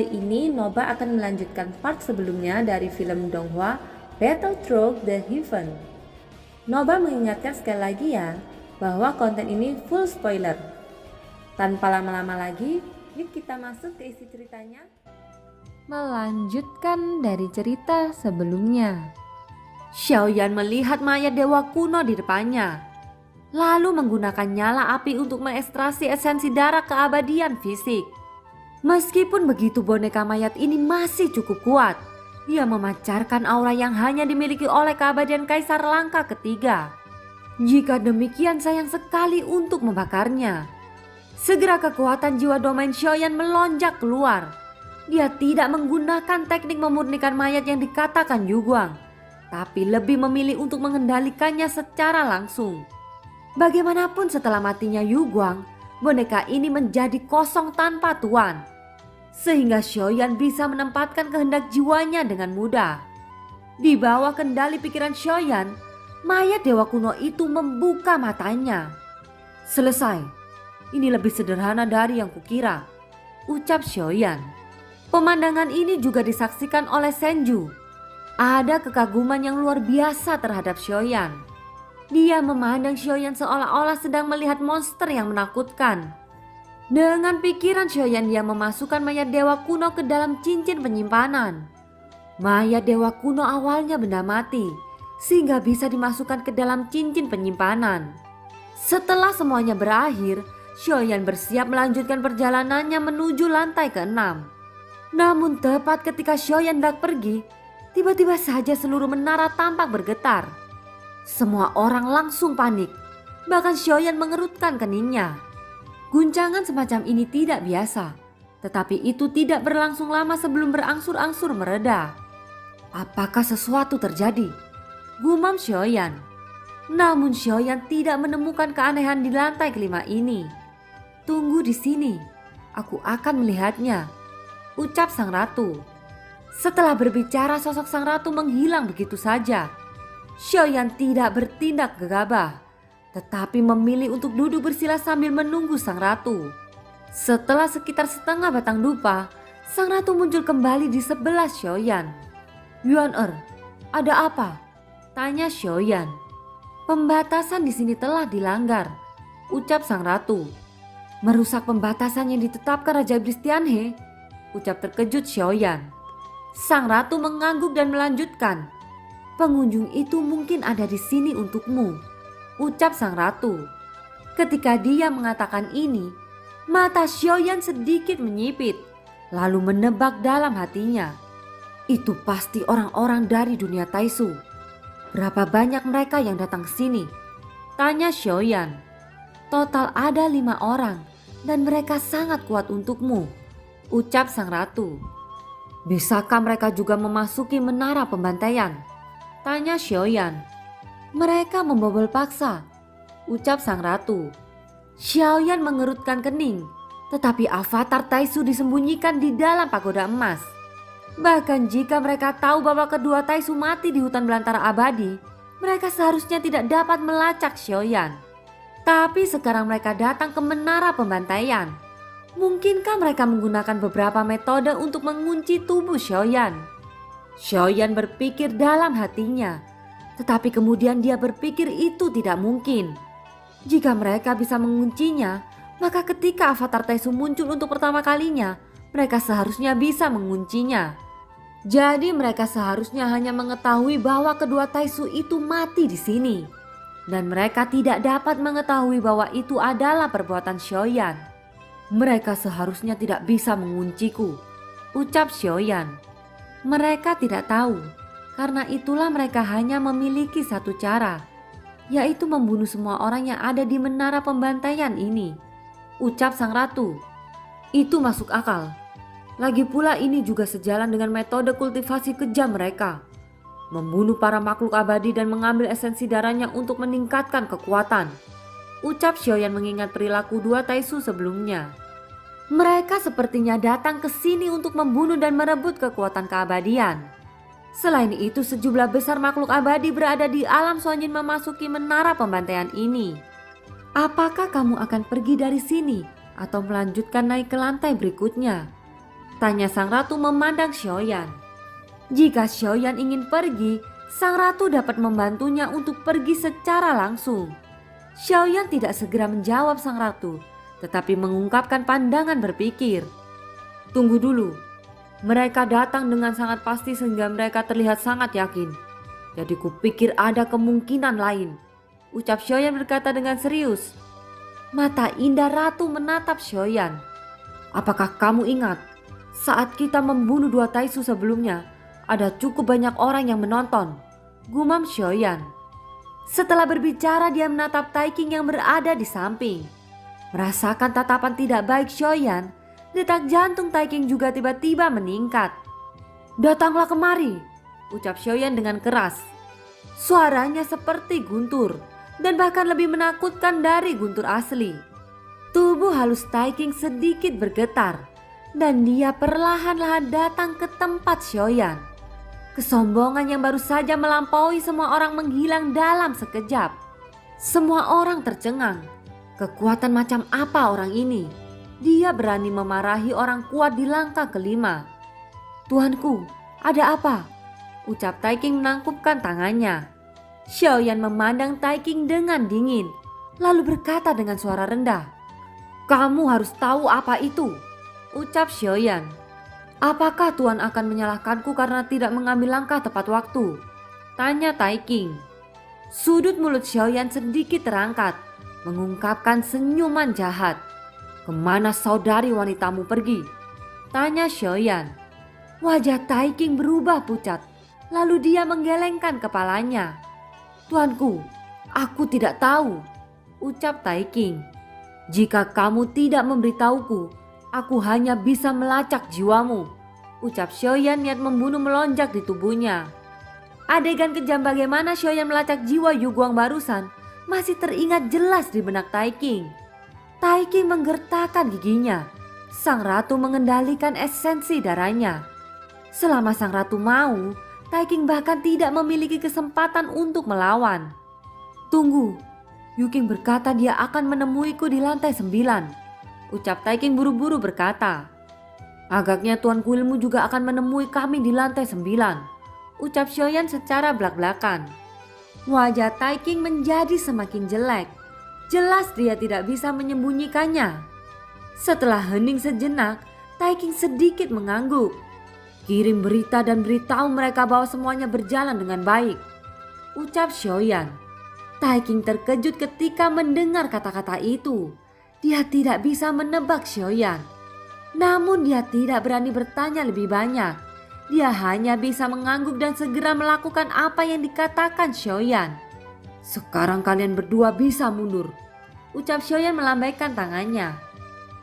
Kali ini Noba akan melanjutkan part sebelumnya dari film Donghua Battle Through the Heaven. Noba mengingatkan sekali lagi ya bahwa konten ini full spoiler. Tanpa lama-lama lagi, yuk kita masuk ke isi ceritanya. Melanjutkan dari cerita sebelumnya. Xiaoyan melihat mayat dewa kuno di depannya, lalu menggunakan nyala api untuk mengekstraksi esensi darah keabadian fisik. Meskipun begitu, boneka mayat ini masih cukup kuat. Ia memancarkan aura yang hanya dimiliki oleh keabadian Kaisar Langka ketiga. Jika demikian, sayang sekali untuk membakarnya. Segera kekuatan jiwa domain Xiaoyan melonjak keluar. Dia tidak menggunakan teknik memurnikan mayat yang dikatakan Yu Guang, tapi lebih memilih untuk mengendalikannya secara langsung. Bagaimanapun setelah matinya Yu Guang, boneka ini menjadi kosong tanpa tuan, sehingga Xiaoyan bisa menempatkan kehendak jiwanya dengan mudah. Di bawah kendali pikiran Xiaoyan, mayat dewa kuno itu membuka matanya. Selesai, ini lebih sederhana dari yang kukira, ucap Xiaoyan. Pemandangan ini juga disaksikan oleh Senju. Ada kekaguman yang luar biasa terhadap Xiaoyan. Dia memandang Xiaoyan seolah-olah sedang melihat monster yang menakutkan. Dengan pikiran Xiaoyan, dia memasukkan mayat dewa kuno ke dalam cincin penyimpanan. Mayat dewa kuno awalnya benda mati, sehingga bisa dimasukkan ke dalam cincin penyimpanan. Setelah semuanya berakhir, Xiaoyan bersiap melanjutkan perjalanannya menuju lantai ke-6. Namun tepat ketika Xiaoyan hendak pergi, tiba-tiba saja seluruh menara tampak bergetar. Semua orang langsung panik, bahkan Xiaoyan mengerutkan keningnya. Guncangan semacam ini tidak biasa, tetapi itu tidak berlangsung lama sebelum berangsur-angsur mereda. Apakah sesuatu terjadi? Gumam Xiaoyan. Namun Xiaoyan tidak menemukan keanehan di lantai kelima ini. Tunggu di sini, aku akan melihatnya, ucap sang ratu. Setelah berbicara, sosok sang ratu menghilang begitu saja. Xiaoyan tidak bertindak gegabah, tetapi memilih untuk duduk bersila sambil menunggu sang ratu. Setelah sekitar setengah batang dupa, sang ratu muncul kembali di sebelah Xiaoyan. Yuan ada apa? Tanya Xiaoyan. Pembatasan di sini telah dilanggar, ucap sang ratu. Merusak pembatasan yang ditetapkan Raja Iblis Tianhe, ucap terkejut Xiaoyan. Sang ratu mengangguk dan melanjutkan. Pengunjung itu mungkin ada di sini untukmu, ucap sang ratu. Ketika dia mengatakan ini, mata Xiaoyan sedikit menyipit, lalu menebak dalam hatinya. Itu pasti orang-orang dari dunia Taisu. Berapa banyak mereka yang datang ke sini? Tanya Xiaoyan. Total ada 5 orang dan mereka sangat kuat untukmu, ucap sang ratu. Bisakah mereka juga memasuki menara pembantaian? Tanya Xiaoyan. Mereka membobol paksa, ucap sang ratu. Xiaoyan mengerutkan kening, tetapi avatar Taisu disembunyikan di dalam pagoda emas. Bahkan jika mereka tahu bahwa kedua Taisu mati di hutan belantara abadi, mereka seharusnya tidak dapat melacak Xiaoyan. Tapi sekarang mereka datang ke menara pembantaian. Mungkinkah mereka menggunakan beberapa metode untuk mengunci tubuh Xiaoyan? Xiaoyan berpikir dalam hatinya, tetapi kemudian dia berpikir itu tidak mungkin. Jika mereka bisa menguncinya, maka ketika avatar Taisu muncul untuk pertama kalinya, mereka seharusnya bisa menguncinya. Jadi mereka seharusnya hanya mengetahui bahwa kedua Taisu itu mati di sini, dan mereka tidak dapat mengetahui bahwa itu adalah perbuatan Xiaoyan. Mereka seharusnya tidak bisa mengunciku, ucap Xiaoyan. Mereka tidak tahu, karena itulah mereka hanya memiliki satu cara, yaitu membunuh semua orang yang ada di menara pembantaian ini, ucap sang ratu. Itu masuk akal. Lagi pula ini juga sejalan dengan metode kultivasi kejam mereka. Membunuh para makhluk abadi dan mengambil esensi darahnya untuk meningkatkan kekuatan, ucap Xiaoyan mengingat perilaku dua Taisu sebelumnya. Mereka sepertinya datang ke sini untuk membunuh dan merebut kekuatan keabadian. Selain itu, sejumlah besar makhluk abadi berada di alam Sonjin memasuki menara pembantaian ini. Apakah kamu akan pergi dari sini atau melanjutkan naik ke lantai berikutnya? Tanya sang ratu memandang Xiaoyan. Jika Xiaoyan ingin pergi, sang ratu dapat membantunya untuk pergi secara langsung. Xiaoyan tidak segera menjawab sang ratu, tetapi mengungkapkan pandangan berpikir. Tunggu dulu, mereka datang dengan sangat pasti sehingga mereka terlihat sangat yakin. Jadi kupikir ada kemungkinan lain, ucap Xiaoyan berkata dengan serius. Mata indah ratu menatap Xiaoyan. Apakah kamu ingat saat kita membunuh 2 Taisu sebelumnya, ada cukup banyak orang yang menonton, gumam Xiaoyan. Setelah berbicara dia menatap Taiking yang berada di samping. Merasakan tatapan tidak baik Xiaoyan, detak jantung Taiking juga tiba-tiba meningkat. Datanglah kemari, ucap Xiaoyan dengan keras. Suaranya seperti guntur dan bahkan lebih menakutkan dari guntur asli. Tubuh halus Taiking sedikit bergetar dan dia perlahan-lahan datang ke tempat Xiaoyan. Kesombongan yang baru saja melampaui semua orang menghilang dalam sekejap. Semua orang tercengang. Kekuatan macam apa orang ini? Dia berani memarahi orang kuat di langkah kelima. Tuanku, ada apa? Ucap Taiking menangkupkan tangannya. Xiaoyan memandang Taiking dengan dingin, lalu berkata dengan suara rendah. Kamu harus tahu apa itu, ucap Xiaoyan. Apakah Tuan akan menyalahkanku karena tidak mengambil langkah tepat waktu? Tanya Taiking. Sudut mulut Xiaoyan sedikit terangkat, mengungkapkan senyuman jahat. Kemana saudari wanitamu pergi? Tanya Xiaoyan. Wajah Taiking berubah pucat, lalu dia menggelengkan kepalanya. Tuanku, aku tidak tahu, ucap Taiking. Jika kamu tidak memberitahuku, aku hanya bisa melacak jiwamu, ucap Xiaoyan niat membunuh melonjak di tubuhnya. Adegan kejam bagaimana Xiaoyan melacak jiwa Yu Guang barusan masih teringat jelas di benak Taiking. Taiking menggertakkan giginya. Sang ratu mengendalikan esensi darahnya. Selama sang ratu mau, Taiking bahkan tidak memiliki kesempatan untuk melawan. Tunggu, Yuking berkata dia akan menemuiku di lantai 9. Ucap Taiking buru-buru berkata. Agaknya Tuan Kuilmu juga akan menemui kami di lantai 9. Ucap Xiaoyan secara belak-belakan. Wajah Taiking menjadi semakin jelek. Jelas dia tidak bisa menyembunyikannya. Setelah hening sejenak, Taiking sedikit mengangguk. Kirim berita dan beritahu mereka bahwa semuanya berjalan dengan baik, ucap Xiaoyan. Taiking terkejut ketika mendengar kata-kata itu. Dia tidak bisa menebak Xiaoyan. Namun dia tidak berani bertanya lebih banyak. Dia hanya bisa mengangguk dan segera melakukan apa yang dikatakan Xiaoyan. Sekarang kalian berdua bisa mundur, ucap Xiaoyan melambaikan tangannya.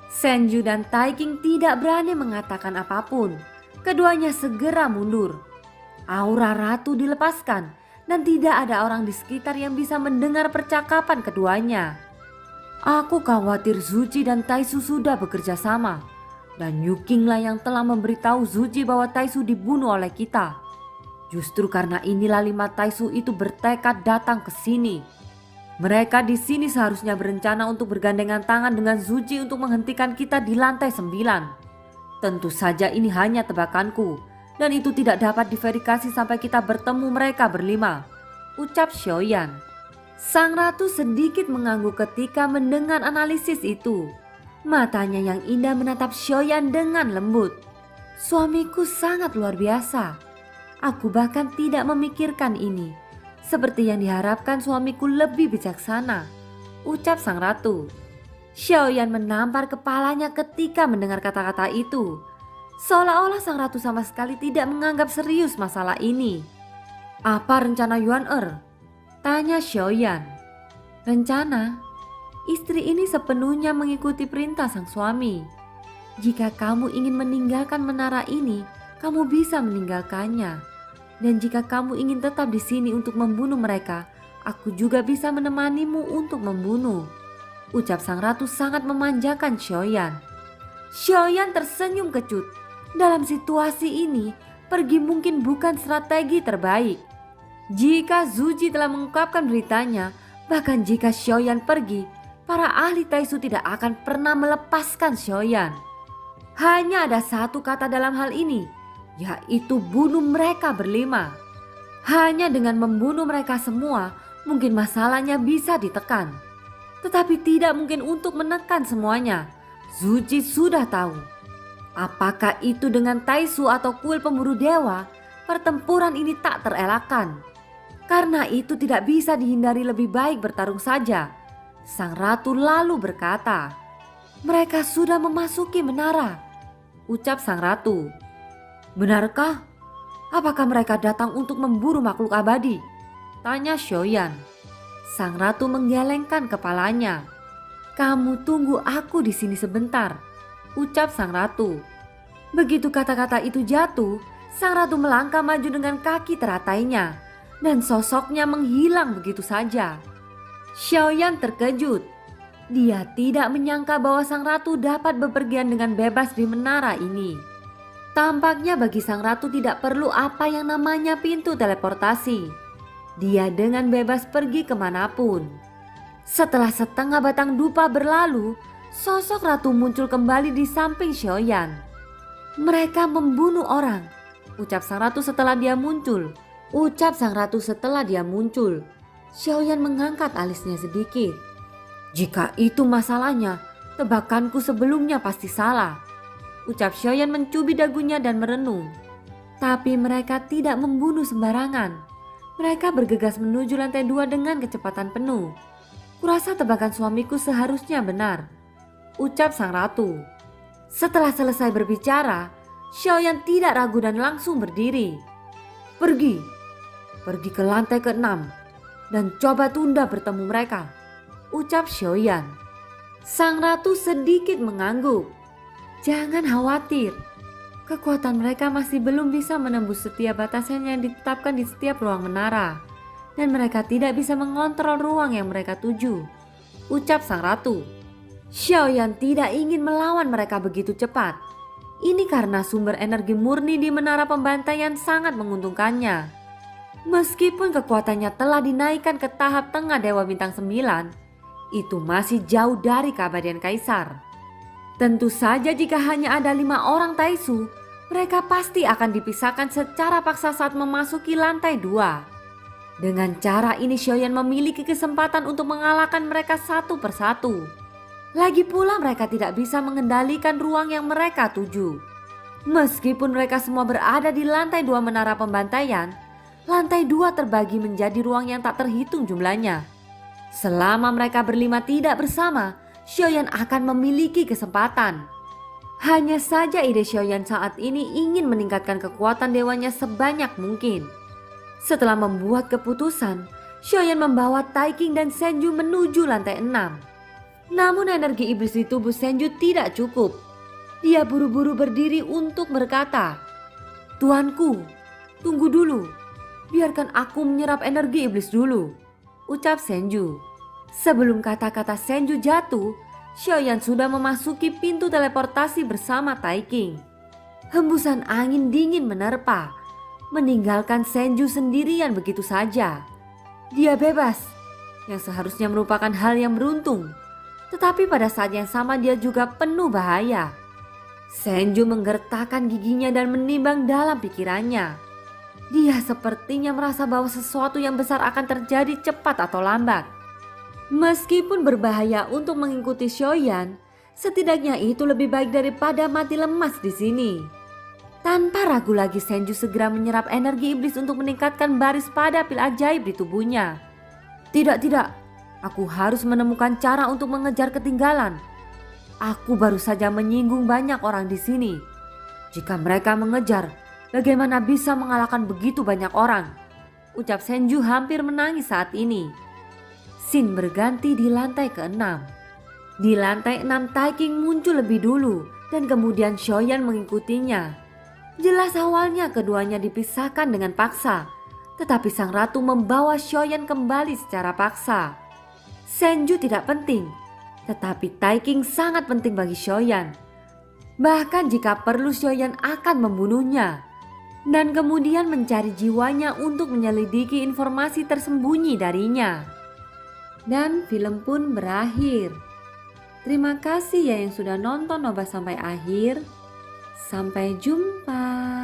Senju dan Taiking tidak berani mengatakan apapun. Keduanya segera mundur. Aura ratu dilepaskan dan tidak ada orang di sekitar yang bisa mendengar percakapan keduanya. Aku khawatir Zuji dan Taisu sudah bekerja sama. Dan Yuking lah yang telah memberitahu Zuji bahwa Taisu dibunuh oleh kita. Justru karena inilah 5 Taisu itu bertekad datang ke sini. Mereka di sini seharusnya berencana untuk bergandengan tangan dengan Zuji untuk menghentikan kita di lantai 9. Tentu saja ini hanya tebakanku dan itu tidak dapat diverifikasi sampai kita bertemu mereka berlima, ucap Xiaoyan. Sang ratu sedikit mengangguk ketika mendengar analisis itu. Matanya yang indah menatap Xiaoyan dengan lembut. Suamiku sangat luar biasa. Aku bahkan tidak memikirkan ini. Seperti yang diharapkan suamiku lebih bijaksana, ucap sang ratu. Xiaoyan menampar kepalanya ketika mendengar kata-kata itu. Seolah-olah sang ratu sama sekali tidak menganggap serius masalah ini. Apa rencana Yuan Er? Tanya Xiaoyan. Rencana? Istri ini sepenuhnya mengikuti perintah sang suami. Jika kamu ingin meninggalkan menara ini, kamu bisa meninggalkannya. Dan jika kamu ingin tetap di sini untuk membunuh mereka, aku juga bisa menemanimu untuk membunuh, ucap sang ratu sangat memanjakan Xiaoyan. Xiaoyan tersenyum kecut. Dalam situasi ini, pergi mungkin bukan strategi terbaik. Jika Zuji telah mengungkapkan beritanya, bahkan jika Xiaoyan pergi, para ahli Taisu tidak akan pernah melepaskan Xiaoyan. Hanya ada satu kata dalam hal ini, yaitu bunuh mereka berlima. Hanya dengan membunuh mereka semua, mungkin masalahnya bisa ditekan. Tetapi tidak mungkin untuk menekan semuanya. Zuji sudah tahu. Apakah itu dengan Taisu atau kuil pemburu dewa, pertempuran ini tak terelakkan. Karena itu tidak bisa dihindari, lebih baik bertarung saja. Sang ratu lalu berkata, "Mereka sudah memasuki menara," ucap sang ratu. "Benarkah? Apakah mereka datang untuk memburu makhluk abadi?" tanya Xiaoyan. Sang ratu menggelengkan kepalanya. "Kamu tunggu aku di sini sebentar," ucap sang ratu. Begitu kata-kata itu jatuh, sang ratu melangkah maju dengan kaki teratainya dan sosoknya menghilang begitu saja. Xiaoyan terkejut. Dia tidak menyangka bahwa sang ratu dapat bepergian dengan bebas di menara ini. Tampaknya bagi sang ratu tidak perlu apa yang namanya pintu teleportasi. Dia dengan bebas pergi kemanapun. Setelah setengah batang dupa berlalu, sosok ratu muncul kembali di samping Xiaoyan. "Mereka membunuh orang," ucap sang ratu setelah dia muncul. Xiaoyan mengangkat alisnya sedikit. "Jika itu masalahnya, tebakanku sebelumnya pasti salah," ucap Xiaoyan mencubit dagunya dan merenung. "Tapi mereka tidak membunuh sembarangan. Mereka bergegas menuju lantai 2 dengan kecepatan penuh. Kurasa tebakan suamiku seharusnya benar," ucap sang ratu. Setelah selesai berbicara, Xiaoyan tidak ragu dan langsung berdiri. Pergi ke lantai ke-6 dan coba tunda bertemu mereka," ucap Xiaoyan. Sang ratu sedikit mengangguk. "Jangan khawatir. Kekuatan mereka masih belum bisa menembus setiap batasan yang ditetapkan di setiap ruang menara. Dan mereka tidak bisa mengontrol ruang yang mereka tuju," ucap sang ratu. Xiaoyan tidak ingin melawan mereka begitu cepat. Ini karena sumber energi murni di menara pembantaian sangat menguntungkannya. Meskipun kekuatannya telah dinaikkan ke tahap tengah Dewa Bintang 9, itu masih jauh dari keabadian Kaisar. Tentu saja jika hanya ada 5 orang Taisu, mereka pasti akan dipisahkan secara paksa saat memasuki lantai 2. Dengan cara ini Xiaoyan memiliki kesempatan untuk mengalahkan mereka satu persatu. Lagi pula mereka tidak bisa mengendalikan ruang yang mereka tuju. Meskipun mereka semua berada di lantai 2 menara pembantaian, lantai 2 terbagi menjadi ruang yang tak terhitung jumlahnya. Selama mereka berlima tidak bersama, Xiaoyan akan memiliki kesempatan. Hanya saja ide Xiaoyan saat ini ingin meningkatkan kekuatan dewanya sebanyak mungkin. Setelah membuat keputusan, Xiaoyan membawa Taiking dan Senju menuju lantai 6. Namun energi iblis di tubuh Senju tidak cukup. Dia buru-buru berdiri untuk berkata, "Tuanku, tunggu dulu. Biarkan aku menyerap energi iblis dulu," ucap Senju. Sebelum kata-kata Senju jatuh, Xiaoyan sudah memasuki pintu teleportasi bersama Taiking. Hembusan angin dingin menerpa, meninggalkan Senju sendirian begitu saja. Dia bebas, yang seharusnya merupakan hal yang beruntung. Tetapi pada saat yang sama dia juga penuh bahaya. Senju menggertakkan giginya dan menimbang dalam pikirannya. Dia sepertinya merasa bahwa sesuatu yang besar akan terjadi cepat atau lambat. Meskipun berbahaya untuk mengikuti Xiaoyan, setidaknya itu lebih baik daripada mati lemas di sini. Tanpa ragu lagi Senju segera menyerap energi iblis untuk meningkatkan baris pada pil ajaib di tubuhnya. Tidak, aku harus menemukan cara untuk mengejar ketinggalan. Aku baru saja menyinggung banyak orang di sini. Jika mereka mengejar, bagaimana bisa mengalahkan begitu banyak orang? Ucap Senju hampir menangis saat ini. Scene berganti di lantai ke-6. Di lantai 6 Taiking muncul lebih dulu dan kemudian Xiaoyan mengikutinya. Jelas awalnya keduanya dipisahkan dengan paksa, tetapi sang ratu membawa Xiaoyan kembali secara paksa. Senju tidak penting, tetapi Taiking sangat penting bagi Xiaoyan. Bahkan jika perlu Xiaoyan akan membunuhnya dan kemudian mencari jiwanya untuk menyelidiki informasi tersembunyi darinya. Dan film pun berakhir. Terima kasih ya yang sudah nonton Nobah sampai akhir. Sampai jumpa.